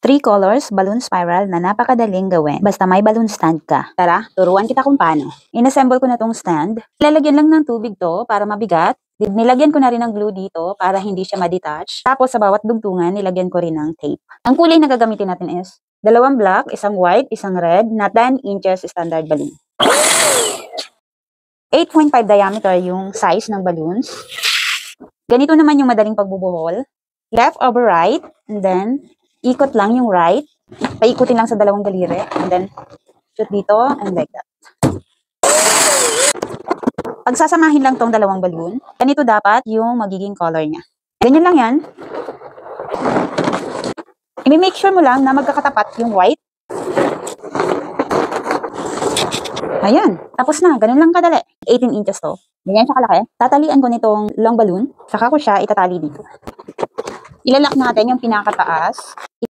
3 colors balloon spiral na napakadaling gawin. Basta may balloon stand ka. Tara, turuan kita kung paano. Inassemble ko na tong stand. Lalagyan lang ng tubig to para mabigat. Nilagyan ko na rin ng glue dito para hindi siya ma-detach. Tapos sa bawat dugtungan, nilagyan ko rin ng tape. Ang kulay na gagamitin natin is 2 black, isang white, isang red, na 10 inches standard balloon. 8.5 diameter yung size ng balloons. Ganito naman yung madaling pagbubuhol. Left over right, and then ikot lang yung right. Paikutin lang sa dalawang daliri, and then shoot dito, and like that. Pagsasamahin lang tong dalawang balloon, ganito dapat yung magiging color niya. Ganyan lang yan. I-make sure mo lang na magkakatapat yung white. Ayan, tapos na. Ganun lang kadali. 18 inches to. Ganyan siya kalaki. Tatalian ko nitong long balloon, saka ko siya itatali dito. Ilalak natin yung pinakataas.